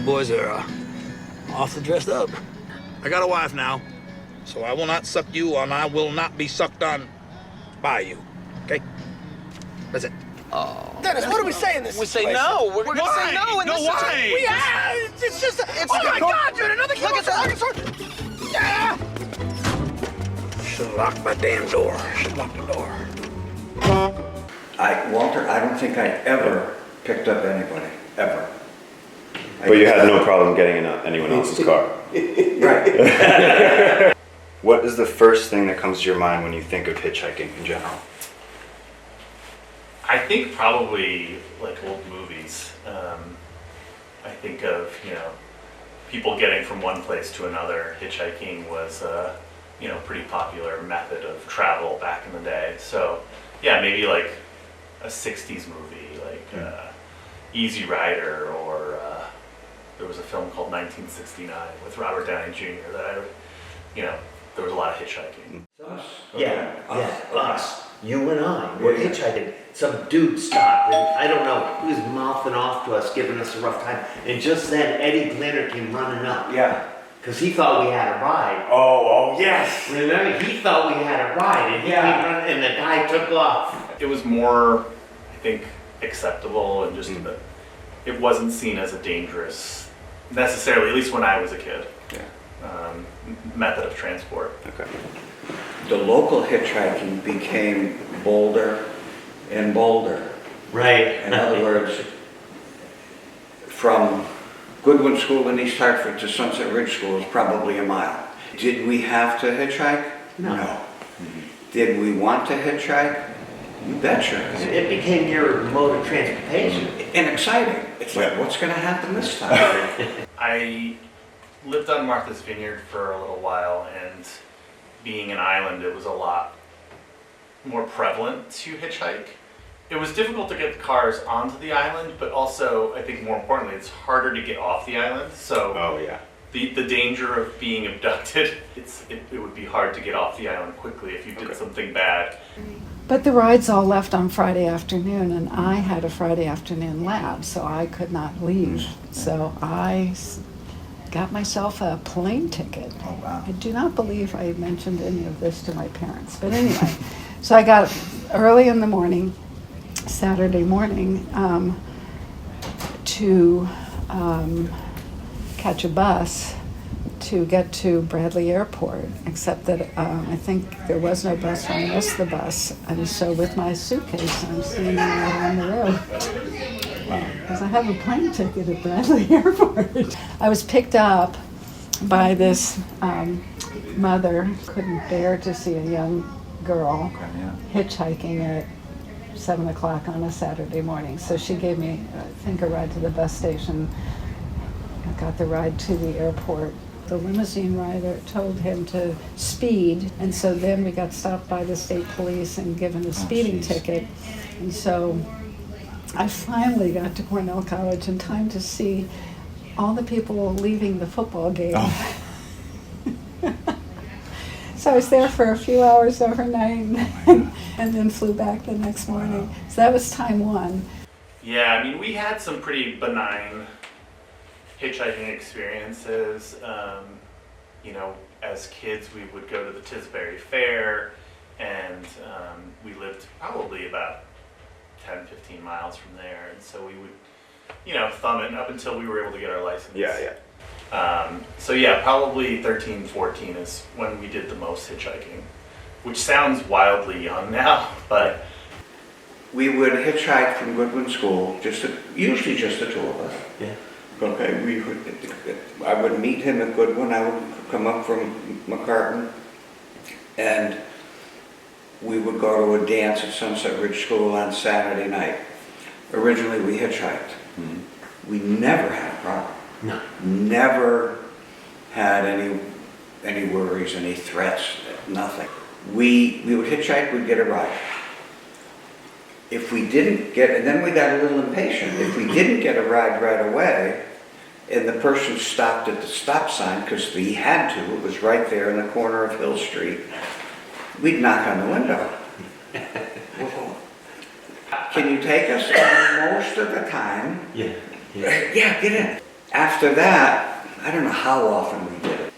boys are awfully dressed up. I got a wife now, so I will not suck you and I will not be sucked on by you. Okay? That's it. Oh. Dennis, what do we say in this We say situation? no. We're gonna say no in No, this why? situation. It's just, oh my God, dude, another kid gets a yeah. Should've locked my damn door. Should've locked the door. Walter, I don't think I ever picked up anybody, ever. But you had no problem getting in anyone else's car. Right. What is the first thing that comes to your mind when you think of hitchhiking in general? I think probably like old movies. I think of, people getting from one place to another. Hitchhiking was pretty popular method of travel back in the day. So yeah, maybe like a 60s movie, like Easy Rider, or there was a film called 1969 with Robert Downey Jr. that there was a lot of hitchhiking. Us. Yeah, Okay. us. You and I were Yeah. hitchhiking. Some dude stopped, and I don't know, he was mouthing off to us, giving us a rough time. And just then, Eddie Glinner came running up. Yeah. Because he thought we had a ride. Oh, yes. Remember, he thought we had a ride, and he Yeah. came running, and the guy took off. It was more, I think, acceptable and just it wasn't seen as a dangerous, necessarily, at least when I was a kid, method of transport. Okay. The local hitchhiking became bolder and bolder. Right. In other words, from Goodwin School in East Hartford to Sunset Ridge School is probably a mile. Did we have to hitchhike? No. Did we want to hitchhike? You betcha. It became your mode of transportation. And exciting. It's like, what's going to happen this time? I lived on Martha's Vineyard for a little while, and being an island, it was a lot more prevalent to hitchhike. It was difficult to get cars onto the island, but also, I think more importantly, it's harder to get off the island. So the danger of being abducted, it would be hard to get off the island quickly if you did something bad. But the rides all left on Friday afternoon, and I had a Friday afternoon lab, so I could not leave. So I got myself a plane ticket. Oh, wow. I do not believe I mentioned any of this to my parents. But anyway, so I got early in the morning, Saturday morning, to catch a bus to get to Bradley Airport, except that I think there was no bus, so I missed the bus. And so with my suitcase, I'm standing out on the road. Because I have a plane ticket at Bradley Airport. I was picked up by this mother, couldn't bear to see a young girl hitchhiking at 7 o'clock on a Saturday morning. So she gave me, I think, a ride to the bus station. I got the ride to the airport. The limousine rider told him to speed, and so then we got stopped by the state police and given a speeding ticket. And so I finally got to Cornell College in time to see all the people leaving the football game. So I was there for a few hours overnight and then flew back the next morning. So that was time one. Yeah, I mean, we had some pretty benign hitchhiking experiences. As kids, we would go to the Tisbury Fair, and we lived probably about 10, 15 miles from there, and so we would, thumb it up until we were able to get our license. So yeah, probably 13, 14 is when we did the most hitchhiking, which sounds wildly young now, but We would hitchhike from Goodwin School, usually just the two of us. Yeah. Okay, I would meet him at Goodwin, I would come up from McCartan, and we would go to a dance at Sunset Ridge School on Saturday night. Originally, we hitchhiked. We never had a problem. No. Never had any worries, any threats, nothing. We would hitchhike, we'd get a ride. If we didn't get, and then we got a little impatient, if we didn't get a ride right away, and the person stopped at the stop sign, because he had to, it was right there in the corner of Hill Street, we'd knock on the window. Can you take us? And most of the time, Yeah. yeah, get in. After that, I don't know how often we did it,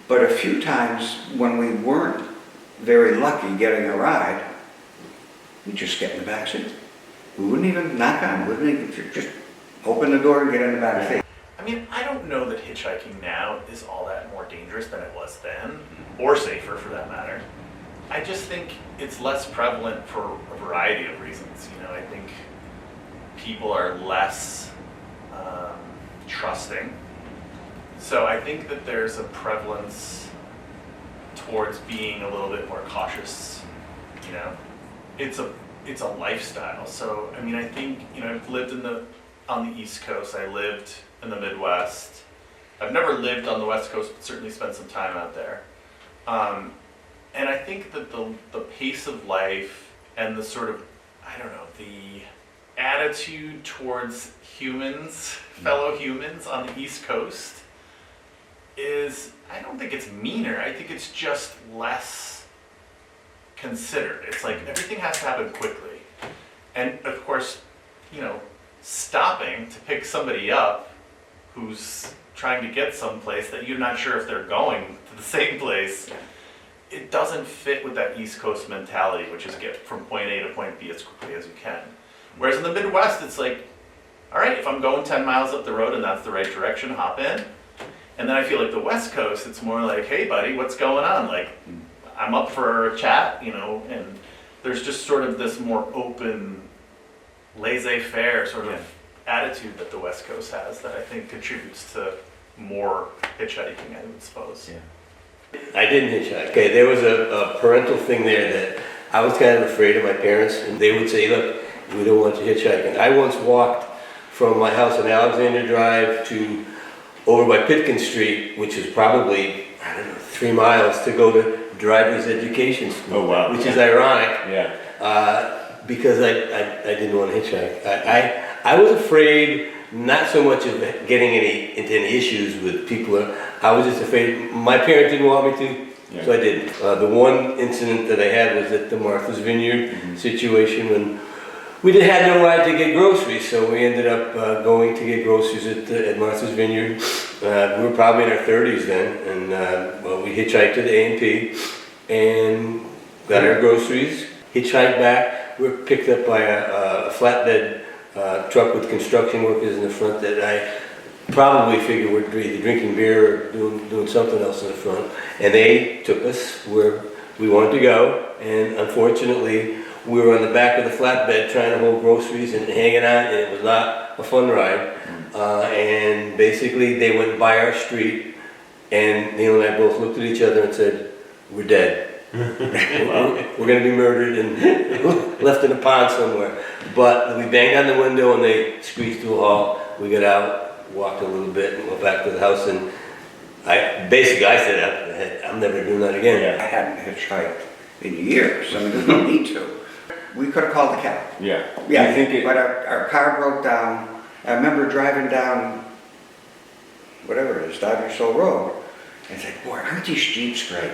but a few times when we weren't very lucky getting a ride, we'd just get in the back seat. We wouldn't even knock on, wouldn't even, just open the door and get in the back seat. I mean, I don't know that hitchhiking now is all that more dangerous than it was then, or safer for that matter. I just think it's less prevalent for a variety of reasons. You know, I think people are less trusting. So I think that there's a prevalence towards being a little bit more cautious. You know, it's a lifestyle. So I mean, I think, you know, I've lived on the East Coast. I lived in the Midwest. I've never lived on the West Coast, but certainly spent some time out there. And I think that the pace of life and the sort of, I don't know, the attitude towards humans, fellow humans on the East Coast is, I don't think it's meaner. I think it's just less considered. It's like everything has to happen quickly. And of course, you know, stopping to pick somebody up who's trying to get someplace that you're not sure if they're going to the same place, it doesn't fit with that East Coast mentality, which is get from point A to point B as quickly as you can. Whereas in the Midwest, it's like, all right, if I'm going 10 miles up the road and that's the right direction, hop in. And then I feel like the West Coast, it's more like, hey buddy, what's going on? Like, I'm up for a chat, you know, and there's just sort of this more open, laissez-faire sort of attitude that the West Coast has that I think contributes to more hitchhiking, I would suppose. Yeah. I didn't hitchhike. Okay, there was a parental thing there that I was kind of afraid of my parents, and they would say, look, we don't want you hitchhiking. I once walked from my house on Alexander Drive to over by Pitkin Street, which is probably, I don't know, 3 miles to go to driver's education school. Oh, wow. Which is ironic. Yeah. Because I didn't want to hitchhike. I was afraid not so much of getting into any issues with people. I was just afraid. My parents didn't want me to, so I didn't. The one incident that I had was at the Martha's Vineyard situation when we had no ride to get groceries, so we ended up going to get groceries at Martha's Vineyard. We were probably in our 30s then, and well, we hitchhiked to the A&P and got our groceries, hitchhiked back. We were picked up by a flatbed truck with construction workers in the front that I probably figured were either drinking beer or doing something else in the front. And they took us where we wanted to go, and unfortunately, we were on the back of the flatbed trying to hold groceries and hanging on, and it was not a fun ride. And basically, they went by our street, and Neil and I both looked at each other and said, "We're dead. We're going to be murdered and left in a pond somewhere." But we banged on the window, and they squeezed to a halt. We got out, walked a little bit, and went back to the house. And I said, "I'm never doing that again." I hadn't hitchhiked in years. I mean, there's no need to. We could have called the cab. Yeah. Yeah, Do you think but our car broke down. I remember driving down, whatever it is, Dodger Soul Road, and said, boy, aren't these Jeeps great?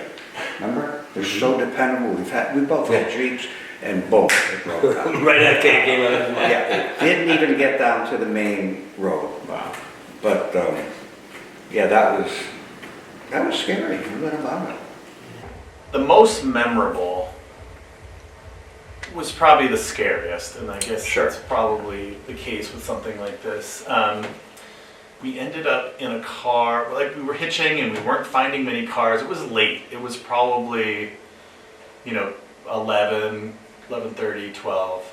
Remember? They're so dependable. We both had Jeeps, and boom, it broke down. Right after it came out of the Yeah, it didn't even get down to the main road. Wow. But, yeah, that was scary. What about it? The most memorable was probably the scariest, and I guess that's probably the case with something like this. We ended up in a car, like we were hitching and we weren't finding many cars. It was late. It was probably, 11:30, 12.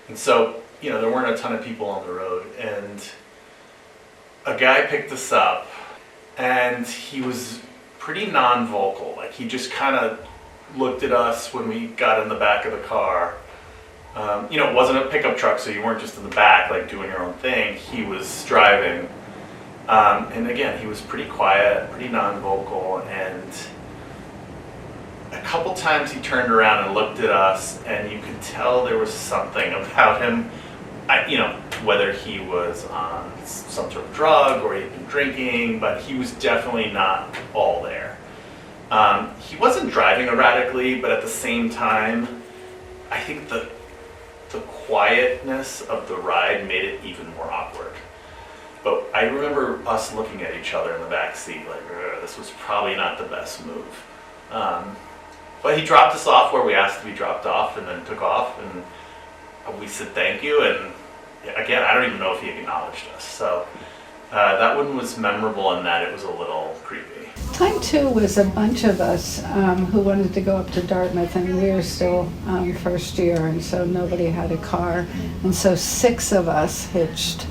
And so, there weren't a ton of people on the road. And a guy picked us up, and he was pretty non-vocal. Like, he just kind of looked at us when we got in the back of the car. It wasn't a pickup truck, so you weren't just in the back, like, doing your own thing. He was driving. And again, he was pretty quiet, pretty non-vocal, and a couple times he turned around and looked at us, and you could tell there was something about him, whether he was on some sort of drug or he'd been drinking, but he was definitely not all there. He wasn't driving erratically, but at the same time, I think the quietness of the ride made it even more awkward. But I remember us looking at each other in the back seat like, this was probably not the best move. But he dropped us off where we asked to be dropped off and then took off, and we said thank you, and again, I don't even know if he acknowledged us. So that one was memorable in that it was a little creepy. Time 2 was a bunch of us who wanted to go up to Dartmouth, and we were still first year, and so nobody had a car. And so 6 of us hitched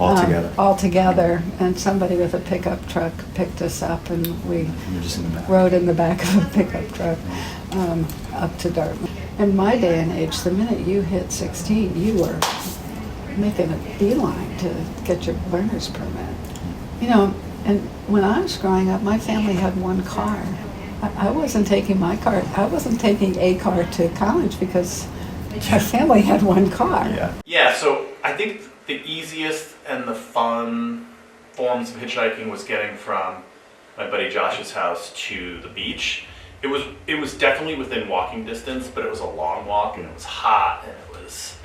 all together, and somebody with a pickup truck picked us up, and we rode in the back of a pickup truck up to Dartmouth. In my day and age, the minute you hit 16, you were making a beeline to get your learner's permit. You know, and when I was growing up, my family had one car. I wasn't taking my car. I wasn't taking a car to college because my family had one car. Yeah, so I think the easiest and the fun forms of hitchhiking was getting from my buddy Josh's house to the beach. It was definitely within walking distance, but it was a long walk, and it was hot, and it was,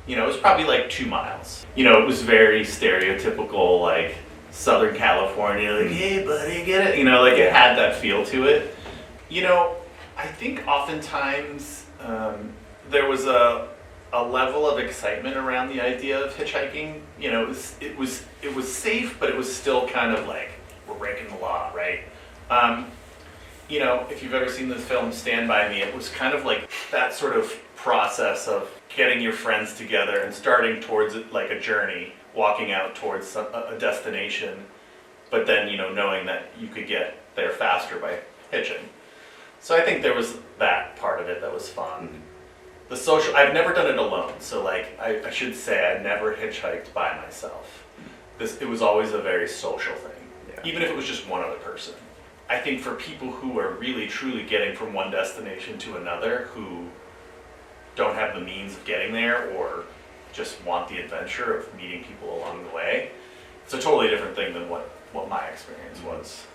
it was probably like 2 miles. It was very stereotypical, like Southern California, like, hey buddy, get it? It had that feel to it. I think oftentimes there was a level of excitement around the idea of hitchhiking. It was safe, but it was still kind of like, we're breaking the law, right? If you've ever seen the film Stand By Me, it was kind of like that sort of process of getting your friends together and starting towards it like a journey, walking out towards a destination, but then, knowing that you could get there faster by hitching. So I think there was that part of it that was fun. The social, I've never done it alone, so like, I should say I never hitchhiked by myself. It was always a very social thing, even if it was just one other person. I think for people who are really truly getting from one destination to another, who don't have the means of getting there or just want the adventure of meeting people along the way, it's a totally different thing than what my experience was.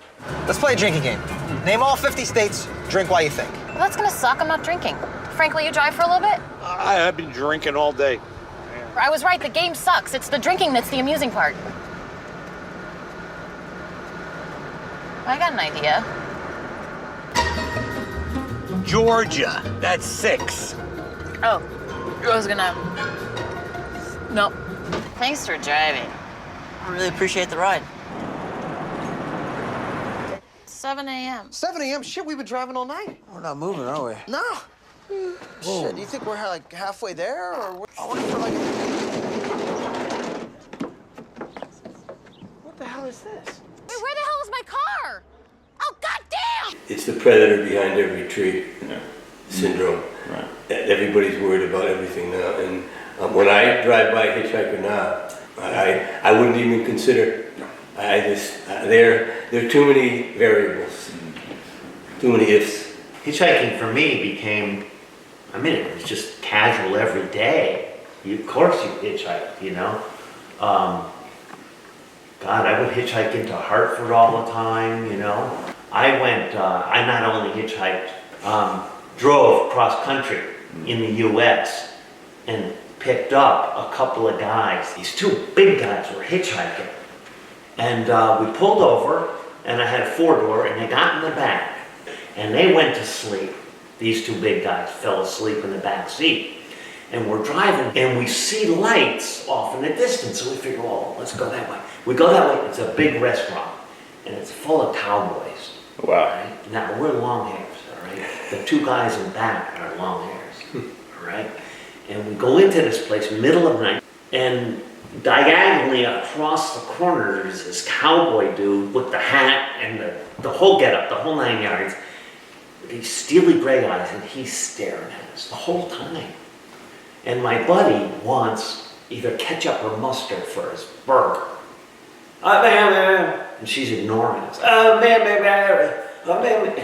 Let's play a drinking game. Name all 50 states, drink while you think. Well, that's gonna suck. I'm not drinking. Frank, will you drive for a little bit? I've been drinking all day. I was right, the game sucks. It's the drinking that's the amusing part. I got an idea. Georgia, that's 6. Oh, I was gonna... No. Thanks for driving. I really appreciate the ride. 7 a.m. 7 a.m.? Shit, we've been driving all night. We're not moving, are we? No. Shit, do you think we're like halfway there, or I wonder for like What the hell is this? Wait, where the hell is my car? Oh, goddamn! It's the predator behind every tree syndrome. Right. Everybody's worried about everything now, and when I drive by a hitchhiker now, I wouldn't even consider. There are too many variables, too many ifs. Hitchhiking for me became, it was just casual every day. Of course you hitchhike, God, I would hitchhike into Hartford all the time, I not only hitchhiked, drove cross country in the US and picked up a couple of guys. These 2 big guys were hitchhiking. And we pulled over, and I had a 4-door, and they got in the back. And they went to sleep. These 2 big guys fell asleep in the back seat. And we're driving, and we see lights off in the distance. So we figure, let's go that way. We go that way. It's a big restaurant, and it's full of cowboys. Wow. Right? Now, we're long hairs, all right? The 2 guys in back are long hairs, all right? And we go into this place, middle of night, and diagonally across the corner, there's this cowboy dude with the hat and the whole getup, the whole 9 yards. These steely gray eyes, and he's staring at us the whole time. And my buddy wants either ketchup or mustard for his burger. And she's ignoring us. And I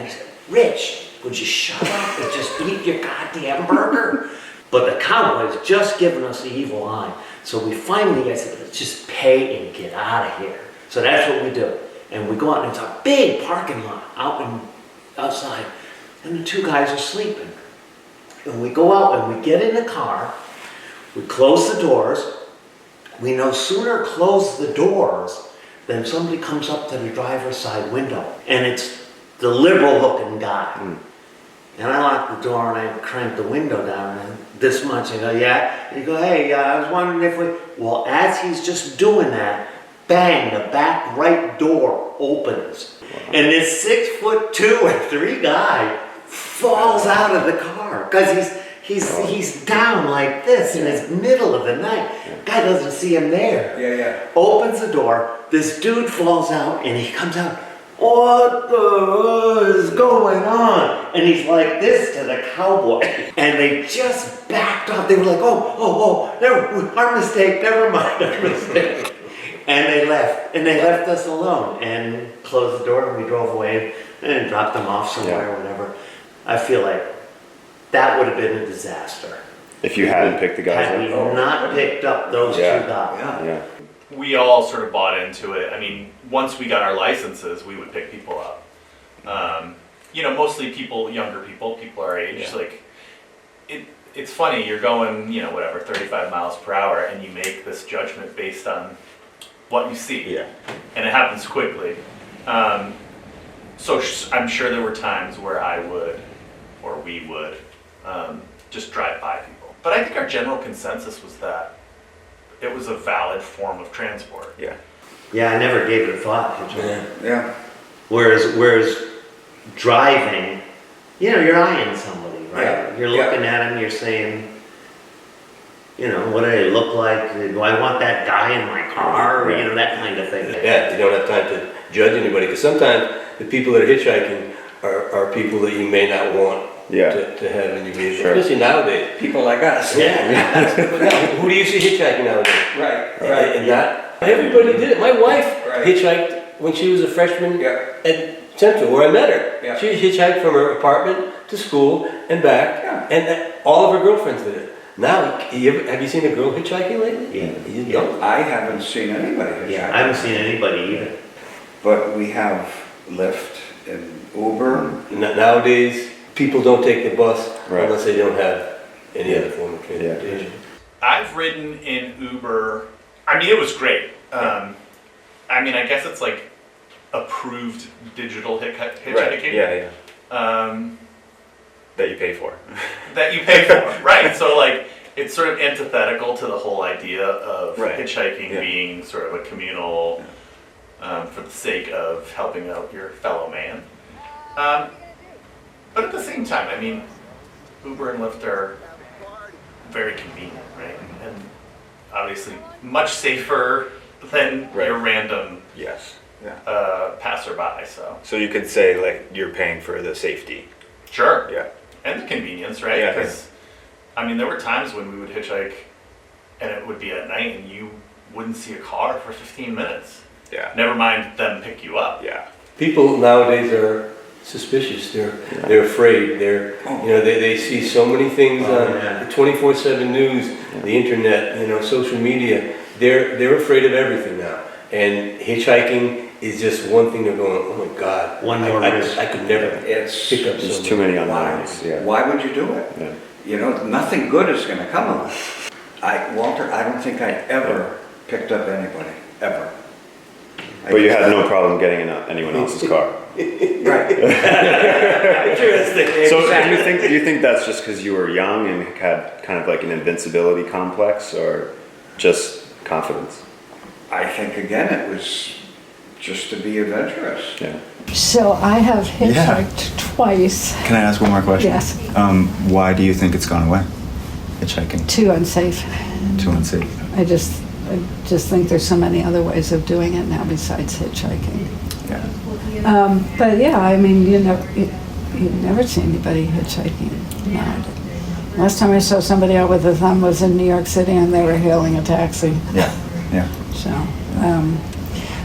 said, Rich, would you shut up and just eat your goddamn burger? But the cowboy's just giving us the evil eye. So we finally, I said, let's just pay and get out of here. So that's what we do. And we go out, and it's a big parking lot outside. And the 2 guys are sleeping. And we go out and we get in the car, we close the doors, we no sooner close the doors than somebody comes up to the driver's side window, and it's the liberal-looking guy. And I lock the door and I crank the window down this much. I go, yeah. And you go, hey, I was wondering if we... Well, as he's just doing that, bang, the back right door opens. And this 6'2" and 3 guy falls out of the car because he's down like this in his middle of the night. Guy doesn't see him there. Yeah. Opens the door. This dude falls out and he comes out. What the is going on? And he's like this to the cowboy. And they just backed off. They were like, our mistake, never mind, our mistake. And they left. And they left us alone and closed the door and we drove away and dropped them off somewhere or whatever. I feel like that would have been a disaster. If you hadn't picked the guys Had we not picked up those 2 guys. Yeah. We all sort of bought into it. I mean, once we got our licenses, we would pick people up. Mostly younger people our age. Like, it's funny, you're going, 35 miles per hour, and you make this judgment based on what you see. Yeah. And it happens quickly. So I'm sure there were times where I would, or we would, just drive by people. But I think our general consensus was that it was a valid form of transport. Yeah. Yeah, I never gave it a thought. Yeah. Whereas driving, you're eyeing somebody, right? Yeah. You're looking at them, you're saying, what do they look like? Do I want that guy in my car? Or, that kind of thing. Yeah, you don't have time to judge anybody, because sometimes the people that are hitchhiking are people that you may not want to have in your vehicle, especially nowadays. People like us. Yeah. Who do you see hitchhiking nowadays? Right. And not everybody did it. My wife hitchhiked when she was a freshman at Central, where I met her. Yeah. She hitchhiked from her apartment to school and back, and all of her girlfriends did it. Now, have you seen a girl hitchhiking lately? Yeah. I haven't seen anybody hitchhiking. Yeah, I haven't seen anybody either. But we have Lyft and Uber. Nowadays, people don't take the bus unless they don't have any other form of transportation. I've ridden in Uber. I mean, it was great. I guess it's like approved digital hitchhiking. Yeah. That you pay for. That you pay for, right. So like, it's sort of antithetical to the whole idea of hitchhiking being sort of a communal, for the sake of helping out your fellow man. But at the same time, I mean, Uber and Lyft are very convenient, right? And obviously much safer than your random passerby. So you could say like you're paying for the safety. Sure. Yeah. And the convenience, right? Yeah. Because I mean, there were times when we would hitchhike, and it would be at night, and you wouldn't see a car for 15 minutes. Yeah. Never mind them pick you up. Yeah. People nowadays are suspicious. They're afraid. They see so many things on the 24/7 news, the internet, social media. They're afraid of everything now. And hitchhiking is just one thing they're going, oh my God, one more risk. I could never pick up There's too many unknowns. Yeah. Why would you do it? Yeah. Nothing good is going to come of it. Walter, I don't think I ever picked up anybody, ever. But you had no problem getting in anyone else's car. Right. Interesting. So do you think that's just because you were young and had kind of like an invincibility complex, or just confidence? I think again it was just to be adventurous. Yeah. So I have hitchhiked twice. Can I ask one more question? Yes. Why do you think it's gone away? Hitchhiking. Too unsafe. Too unsafe. I just think there's so many other ways of doing it now besides hitchhiking. Yeah. But yeah, I mean, you never see anybody hitchhiking now. Last time I saw somebody out with a thumb was in New York City, and they were hailing a taxi. Yeah. So,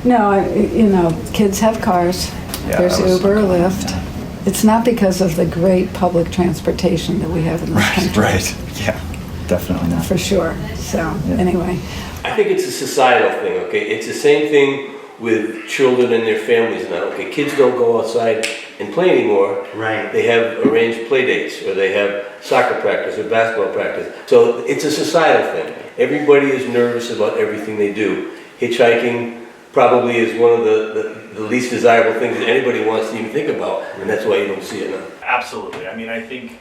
no, kids have cars. Yeah, There's that was Uber, so cool. Lyft. Yeah. It's not because of the great public transportation that we have in this country. Right. Yeah. Definitely not. For sure. So, anyway. I think it's a societal thing, okay? It's the same thing with children and their families now, okay? Kids don't go outside and play anymore. Right. They have arranged play dates, or they have soccer practice or basketball practice. So it's a societal thing. Everybody is nervous about everything they do. Hitchhiking probably is one of the least desirable things that anybody wants to even think about, and that's why you don't see it now. Absolutely. I mean, I think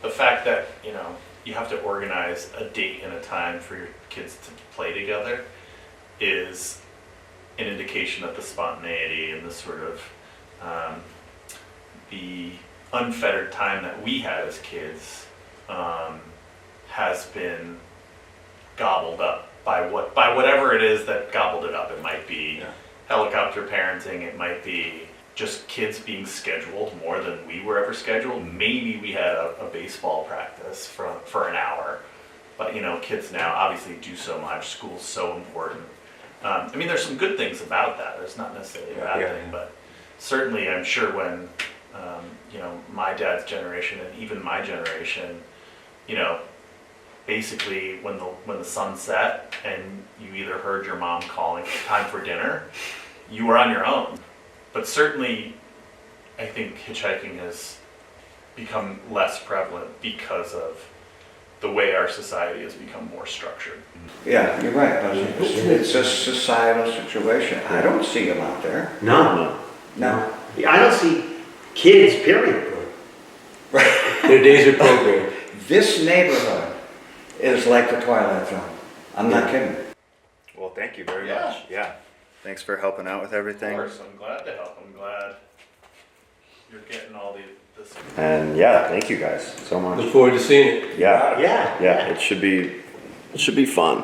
the fact that, you have to organize a date and a time for your kids to play together is an indication that the spontaneity and the sort of the unfettered time that we had as kids has been gobbled up by whatever it is that gobbled it up. It might be helicopter parenting, it might be just kids being scheduled more than we were ever scheduled. Maybe we had a baseball practice for an hour, but kids now obviously do so much. School's so important. I mean, there's some good things about that. There's not necessarily a bad thing, but certainly I'm sure when my dad's generation and even my generation, basically when the sun set and you either heard your mom calling time for dinner, you were on your own. But certainly, I think hitchhiking has become less prevalent because of the way our society has become more structured. Yeah, you're right, Buzzy. It's a societal situation. I don't see them out there. No. No. I don't see kids, period. Their days are programmed. This neighborhood is like the Twilight Zone. I'm not kidding. Well, thank you very much. Yeah. Thanks for helping out with everything. Of course, I'm glad to help. I'm glad you're getting all this. And yeah, thank you guys so much. Look forward to seeing it. Yeah. It should be fun.